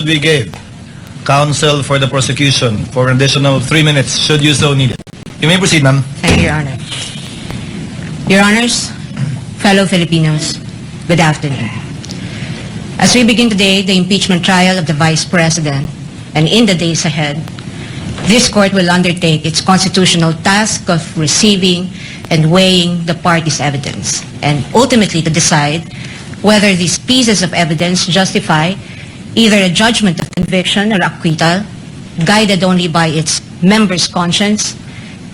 We gave counsel for the prosecution for an additional 3 minutes, should you so need it. You may proceed, ma'am. Thank you, Your Honor. Your Honors, fellow Filipinos, good afternoon. As we begin today the impeachment trial of the Vice President, and in the days ahead, this court will undertake its constitutional task of receiving and weighing the parties' evidence, and ultimately to decide whether these pieces of evidence justify either a judgment of conviction or acquittal, guided only by its members' conscience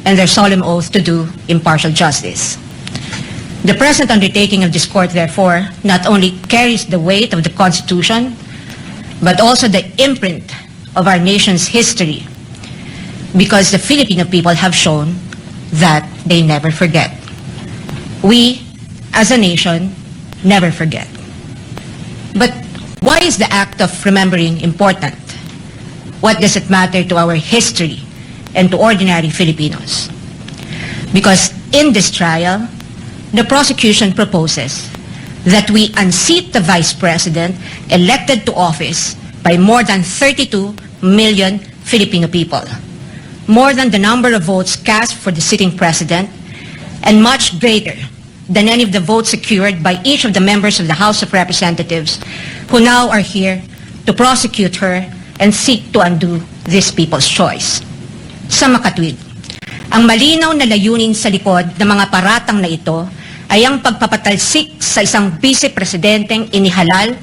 and their solemn oath to do impartial justice. The present undertaking of this court, therefore, not only carries the weight of the Constitution, but also the imprint of our nation's history, because the Filipino people have shown that they never forget. We, as a nation, never forget. But why is the act of remembering important? What does it matter to our history and to ordinary Filipinos? Because in this trial, the prosecution proposes that we unseat the Vice President elected to office by more than 32 million Filipino people, more than the number of votes cast for the sitting President, and much greater than any of the votes secured by each of the members of the House of Representatives who now are here to prosecute her and seek to undo this people's choice. Sa makatwid, ang malinaw na layunin sa likod ng mga paratang na ito ay ang pagpapatalsik sa isang vice-presidenteng inihalal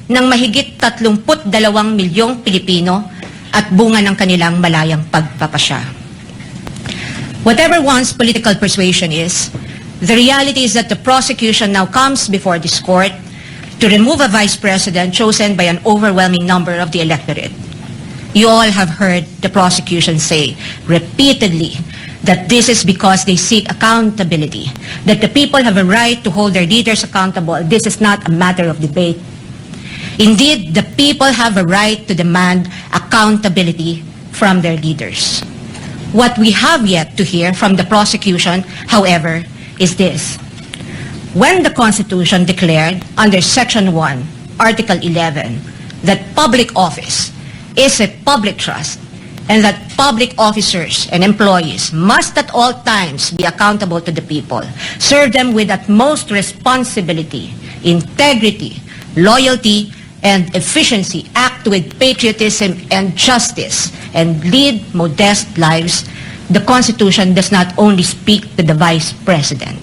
ng mahigit 32 milyong Pilipino at bunga ng kanilang malayang pagpapasya. Whatever one's political persuasion is, the reality is that the prosecution now comes before this court to remove a vice president chosen by an overwhelming number of the electorate. You all have heard the prosecution say repeatedly that this is because they seek accountability, that the people have a right to hold their leaders accountable. This is not a matter of debate. Indeed, the people have a right to demand accountability from their leaders. What we have yet to hear from the prosecution, however, is this. When the Constitution declared under Section 1, Article 11, that public office is a public trust and that public officers and employees must at all times be accountable to the people, serve them with utmost responsibility, integrity, loyalty, and efficiency, act with patriotism and justice, and lead modest lives, the Constitution does not only speak to the Vice President.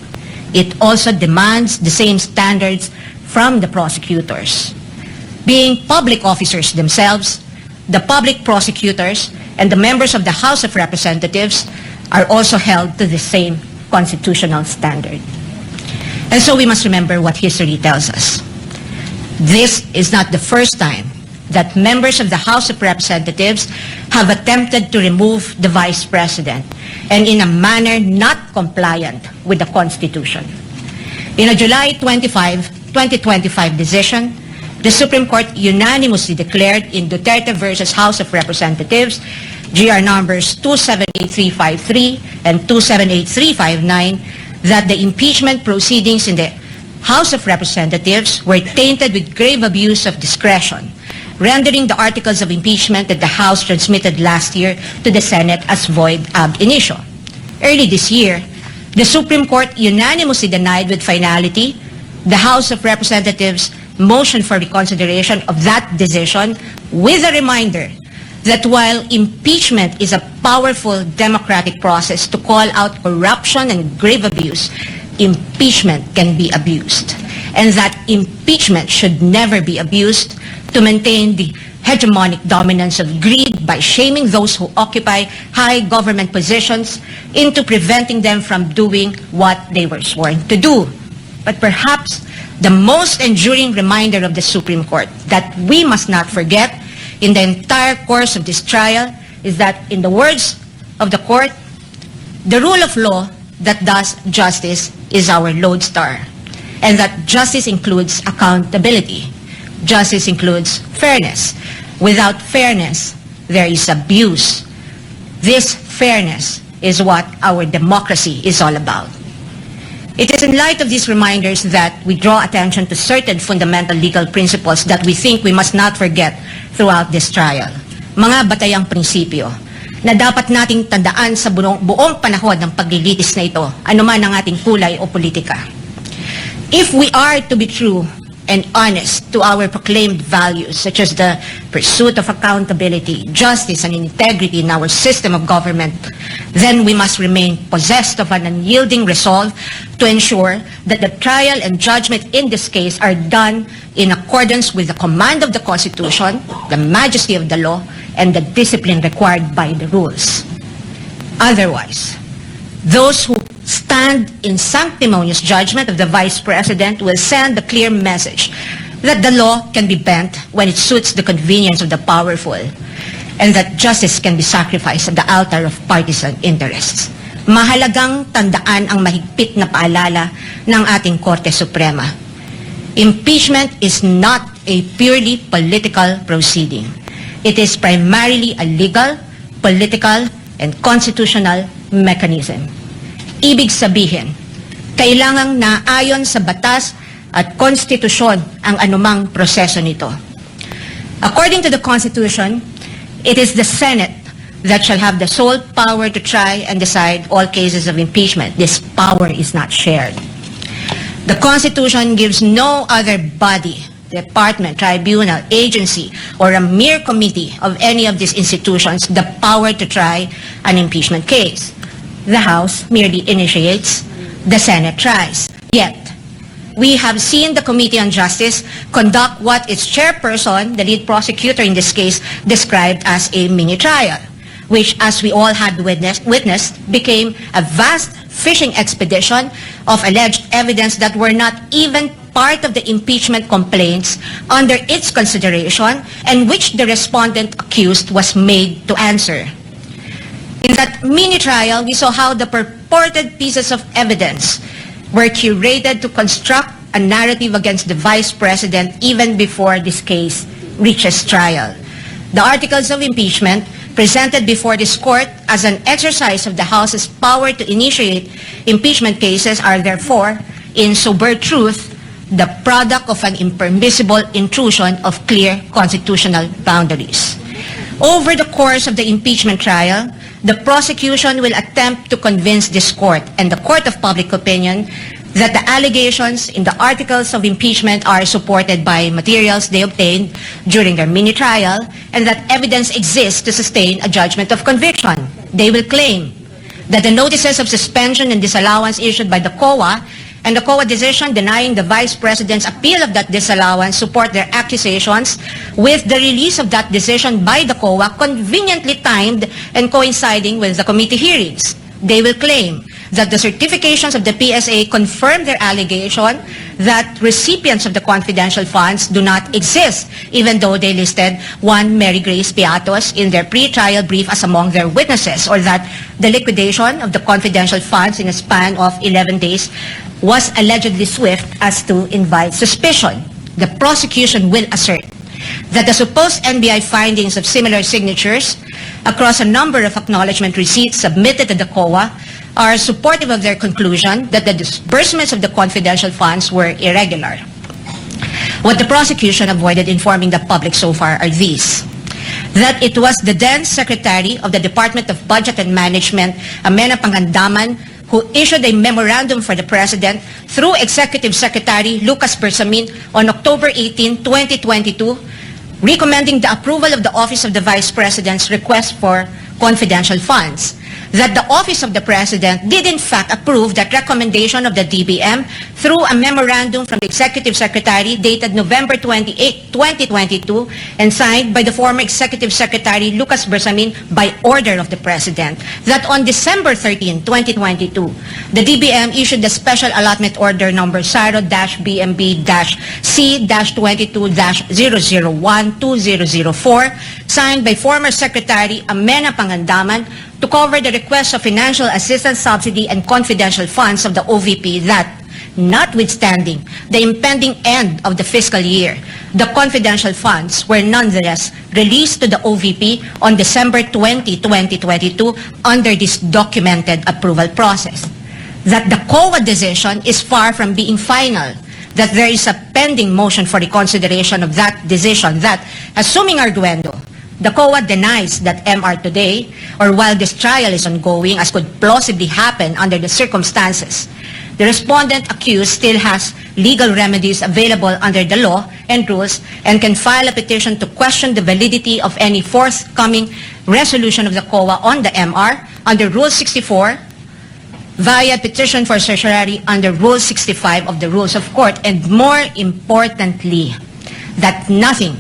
It also demands the same standards from the prosecutors. Being public officers themselves, the public prosecutors and the members of the House of Representatives are also held to the same constitutional standard. And so we must remember what history tells us. This is not the first time that members of the House of Representatives have attempted to remove the Vice President, and in a manner not compliant with the Constitution. In a July 25, 2025 decision, the Supreme Court unanimously declared in Duterte versus House of Representatives, GR numbers 278353 and 278359, that the impeachment proceedings in the House of Representatives were tainted with grave abuse of discretion, rendering the articles of impeachment that the House transmitted last year to the Senate as void ab initio. Early this year, the Supreme Court unanimously denied with finality the House of Representatives' motion for reconsideration of that decision, with a reminder that while impeachment is a powerful democratic process to call out corruption and grave abuse, impeachment can be abused, and that impeachment should never be abused to maintain the hegemonic dominance of greed by shaming those who occupy high government positions into preventing them from doing what they were sworn to do. But perhaps the most enduring reminder of the Supreme Court that we must not forget in the entire course of this trial is that, in the words of the court, the rule of law that does justice is our lodestar, and that justice includes accountability. Justice includes fairness. Without fairness, there is abuse. This fairness is what our democracy is all about. It is in light of these reminders that we draw attention to certain fundamental legal principles that we think we must not forget throughout this trial. Mga batayang prinsipyo na dapat nating tandaan sa buong panahon ng paglilitis na ito, anuman ang ating kulay o politika. If we are to be true and honest to our proclaimed values, such as the pursuit of accountability, justice, and integrity in our system of government, then we must remain possessed of an unyielding resolve to ensure that the trial and judgment in this case are done in accordance with the command of the Constitution, the majesty of the law, and the discipline required by the rules. Otherwise, those who stand in sanctimonious judgment of the Vice President will send a clear message that the law can be bent when it suits the convenience of the powerful, and that justice can be sacrificed at the altar of partisan interests. Mahalagang tandaan ang mahigpit na paalala ng ating Korte Suprema. Impeachment is not a purely political proceeding. It is primarily a legal, political, and constitutional mechanism. Ibig sabihin, kailangang naayon sa batas at konstitusyon ang anumang proseso nito. According to the Constitution, it is the Senate that shall have the sole power to try and decide all cases of impeachment. This power is not shared. The Constitution gives no other body, department, tribunal, agency, or a mere committee of any of these institutions the power to try an impeachment case. The House merely initiates, the Senate tries. Yet, we have seen the Committee on Justice conduct what its chairperson, the lead prosecutor in this case, described as a mini-trial, which, as we all had witnessed, became a vast fishing expedition of alleged evidence that were not even part of the impeachment complaints under its consideration, and which the respondent accused was made to answer. In that mini-trial, we saw how the purported pieces of evidence were curated to construct a narrative against the Vice President even before this case reaches trial. The articles of impeachment presented before this court as an exercise of the House's power to initiate impeachment cases are therefore, in sober truth, the product of an impermissible intrusion of clear constitutional boundaries. Over the course of the impeachment trial, the prosecution will attempt to convince this court and the court of public opinion that the allegations in the articles of impeachment are supported by materials they obtained during their mini-trial, and that evidence exists to sustain a judgment of conviction. They will claim that the notices of suspension and disallowance issued by the COA and the COA decision denying the Vice President's appeal of that disallowance support their accusations, with the release of that decision by the COA conveniently timed and coinciding with the committee hearings. They will claim that the certifications of the PSA confirm their allegation that recipients of the confidential funds do not exist, even though they listed one Mary Grace Piatos in their pre-trial brief as among their witnesses, or that the liquidation of the confidential funds in a span of 11 days was allegedly swift as to invite suspicion. The prosecution will assert that the supposed NBI findings of similar signatures across a number of acknowledgement receipts submitted to the COA are supportive of their conclusion that the disbursements of the confidential funds were irregular. What the prosecution avoided informing the public so far are these: that it was the then Secretary of the Department of Budget and Management, Amena Pangandaman, who issued a memorandum for the President through Executive Secretary Lucas Bersamin on October 18, 2022, recommending the approval of the Office of the Vice President's request for confidential funds. That the Office of the President did in fact approve that recommendation of the DBM through a memorandum from the Executive Secretary dated November 28, 2022, and signed by the former Executive Secretary Lucas Bersamin by order of the President. That on December 13, 2022, the DBM issued the Special Allotment Order number SARO-BMB-C-22-001-2004, signed by former Secretary Amena Pangandaman, to cover the request of financial assistance, subsidy, and confidential funds of the OVP that, notwithstanding the impending end of the fiscal year, the confidential funds were nonetheless released to the OVP on December 20, 2022 under this documented approval process. That the COA decision is far from being final, that there is a pending motion for reconsideration of that decision that, assuming arguendo, the COA denies that MR today, or while this trial is ongoing, as could plausibly happen under the circumstances, the respondent accused still has legal remedies available under the law and rules and can file a petition to question the validity of any forthcoming resolution of the COA on the MR under Rule 64 via petition for certiorari under Rule 65 of the Rules of Court, and more importantly, that nothing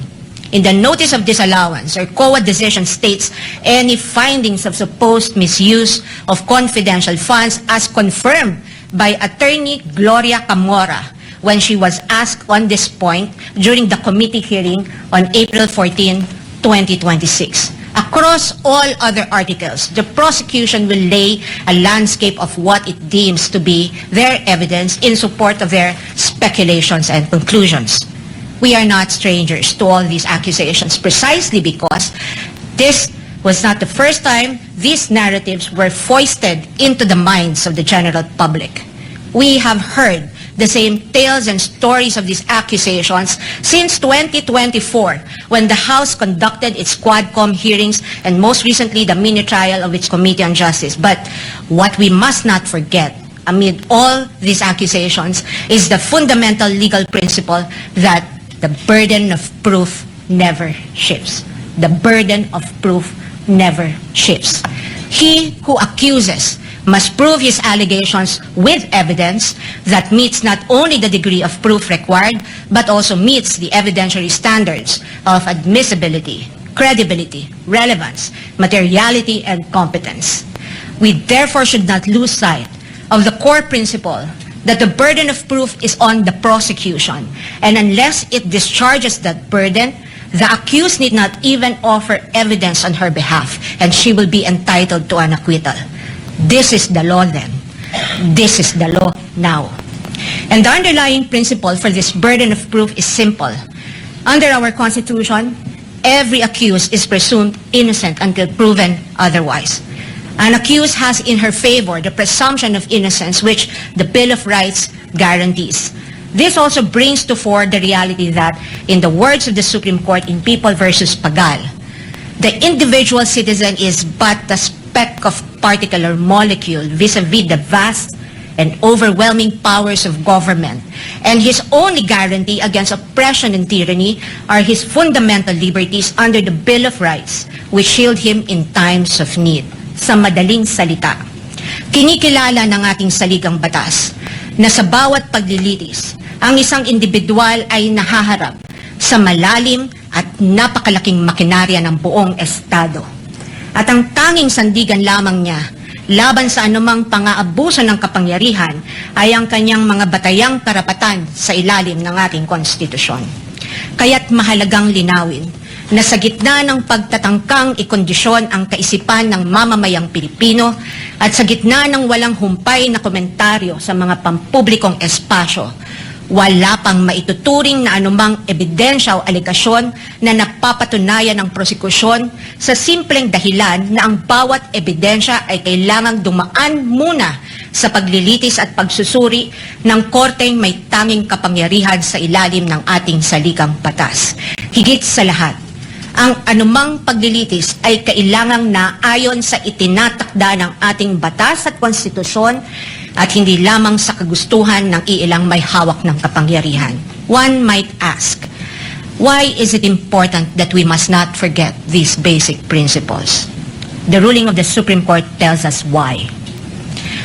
in the notice of disallowance or COA decision states any findings of supposed misuse of confidential funds as confirmed by Attorney Gloria Camora when she was asked on this point during the committee hearing on April 14, 2026. Across all other articles, the prosecution will lay a landscape of what it deems to be their evidence in support of their speculations and conclusions. We are not strangers to all these accusations precisely because this was not the first time these narratives were foisted into the minds of the general public. We have heard the same tales and stories of these accusations since 2024, when the House conducted its Quadcom hearings and most recently the mini-trial of its Committee on Justice. But what we must not forget amid all these accusations is the fundamental legal principle that the burden of proof never shifts. The burden of proof never shifts. He who accuses must prove his allegations with evidence that meets not only the degree of proof required, but also meets the evidentiary standards of admissibility, credibility, relevance, materiality, and competence. We therefore should not lose sight of the core principle that the burden of proof is on the prosecution, and unless it discharges that burden, the accused need not even offer evidence on her behalf, and she will be entitled to an acquittal. This is the law then. This is the law now. And the underlying principle for this burden of proof is simple. Under our Constitution, every accused is presumed innocent until proven otherwise. An accused has in her favor the presumption of innocence, which the Bill of Rights guarantees. This also brings to fore the reality that, in the words of the Supreme Court in People versus Pagal, the individual citizen is but a speck of particle or molecule vis-a-vis the vast and overwhelming powers of government, and his only guarantee against oppression and tyranny are his fundamental liberties under the Bill of Rights, which shield him in times of need. Sa madaling salita, kinikilala ng ating saligang batas na sa bawat paglilitis, ang isang individual ay nahaharap sa malalim at napakalaking makinarya ng buong Estado. At ang tanging sandigan lamang niya laban sa anumang pang-aabuso ng kapangyarihan ay ang kanyang mga batayang karapatan sa ilalim ng ating konstitusyon. Kaya't mahalagang linawin na sa gitna ng pagtatangkang ikondisyon ang kaisipan ng mamamayang Pilipino at sa gitna ng walang humpay na komentaryo sa mga pampublikong espasyo, wala pang maituturing na anumang ebidensya o aligasyon na napapatunayan ng prosekusyon sa simpleng dahilan na ang bawat ebidensya ay kailangang dumaan muna sa paglilitis at pagsusuri ng korteng may tanging kapangyarihan sa ilalim ng ating saligang batas. Higit sa lahat, ang anumang paglilitis ay kailangang naayon sa itinatakda ng ating batas at konstitusyon at hindi lamang sa kagustuhan ng iilang may hawak ng kapangyarihan. One might ask, why is it important that we must not forget these basic principles? The ruling of the Supreme Court tells us why.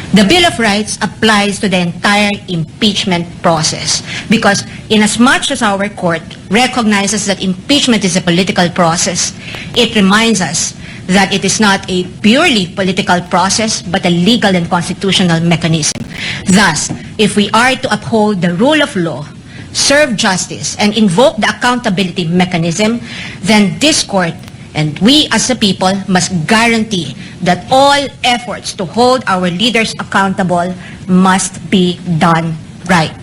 The Bill of Rights applies to the entire impeachment process because inasmuch as our court recognizes that impeachment is a political process, it reminds us that it is not a purely political process but a legal and constitutional mechanism. Thus, if we are to uphold the rule of law, serve justice, and invoke the accountability mechanism, then this court and we as a people must guarantee that all efforts to hold our leaders accountable must be done right.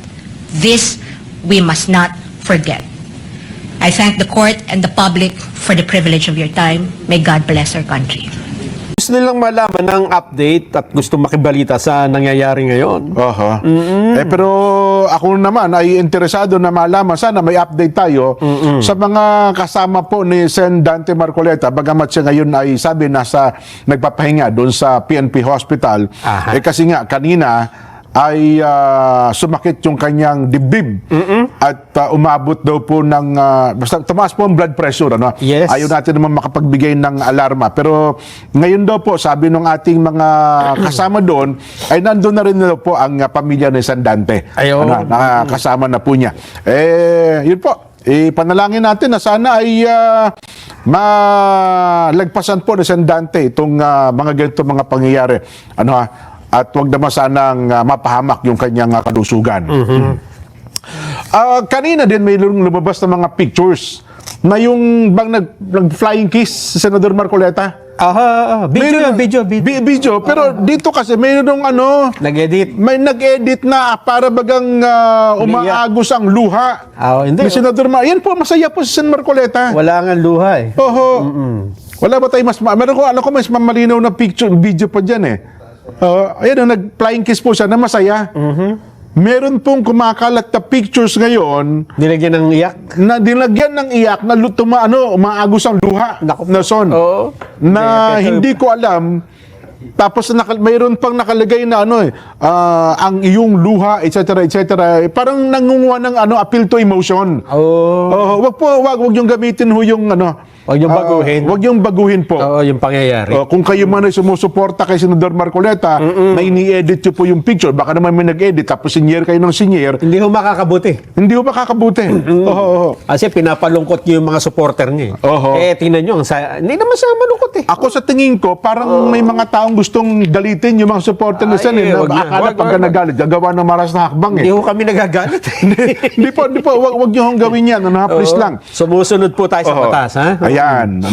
This we must not forget. I thank the court and the public for the privilege of your time. May God bless our country. Gusto nilang malaman ng update at gusto makibalita sa nangyayari ngayon. Oho. Pero ako naman ay interesado na malaman, sana may update tayo sa mga kasama po ni Sen. Dante Marcoleta, bagamat siya ngayon ay sabi nasa nagpapahinga doon sa PNP Hospital. Aha. Kasi nga kanina ay sumakit yung kanyang dibdib at umabot daw po ng basta tumaas po ang blood pressure, ano? Yes. Ayaw natin naman makapagbigay ng alarma, pero ngayon daw po sabi ng ating mga kasama doon ay nandun na rin daw po ang pamilya ni San Dante. Ayun. Nakasama na po niya. Yun po. Panalangin natin na sana ay malagpasan po ni San Dante itong mga ganito mga pangyayari. Ano ha? At wag naman sanang mapahamak yung kanyang kalusugan. Kanina din may lumabas na mga pictures na yung bang nag-flying kiss si Senador Marcoleta. Video. Pero dito kasi mayroong Nag-edit. may nag-edit na para bagang umaagos ang luha. Hindi. Ni Senador Yan po, masaya po si Sen. Marcoleta. Wala nga luha eh. Oho. Wala ba tayo meron ko, alam ko mas malinaw na video pa dyan eh. Ayan, nag-flying kiss po siya na masaya. Meron pong kumakalat na pictures ngayon Nilagyan ng iyak. na dinagyan ng iyak na umaagos ang luha na son. Oo. Na hindi ko alam. Tapos mayroon pang nakalagay na ang iyong luha, etc. Parang nangunguha ng appeal to emotion. Wag yung gamitin yung Wag yung baguhin. Wag yung baguhin po. Oo, yung pangyayari. Kung kayo man ay sumusuporta kay Senador Marcoleta, na ini-edit nyo po yung picture, baka naman may nag-edit, tapos sinyer kayo ng sinyer, Hindi ho makakabuti. hindi ko makakabuti. Kasi pinapalungkot niyo yung mga supporter niya. Oho. Tingnan niyo, hindi naman siya malungkot eh. Ako sa tingin ko, parang may mga taong gustong galitin yung mga supporter na Sen. wag yan. Akala Wag, pagka wag. nagalit, gagawa ng maras na hakbang Hindi ho kami nagagalit. Hindi po, wag nyo hong gawin yan. Please lang. Sumusunod po tayo sa batas, ha? Ayan.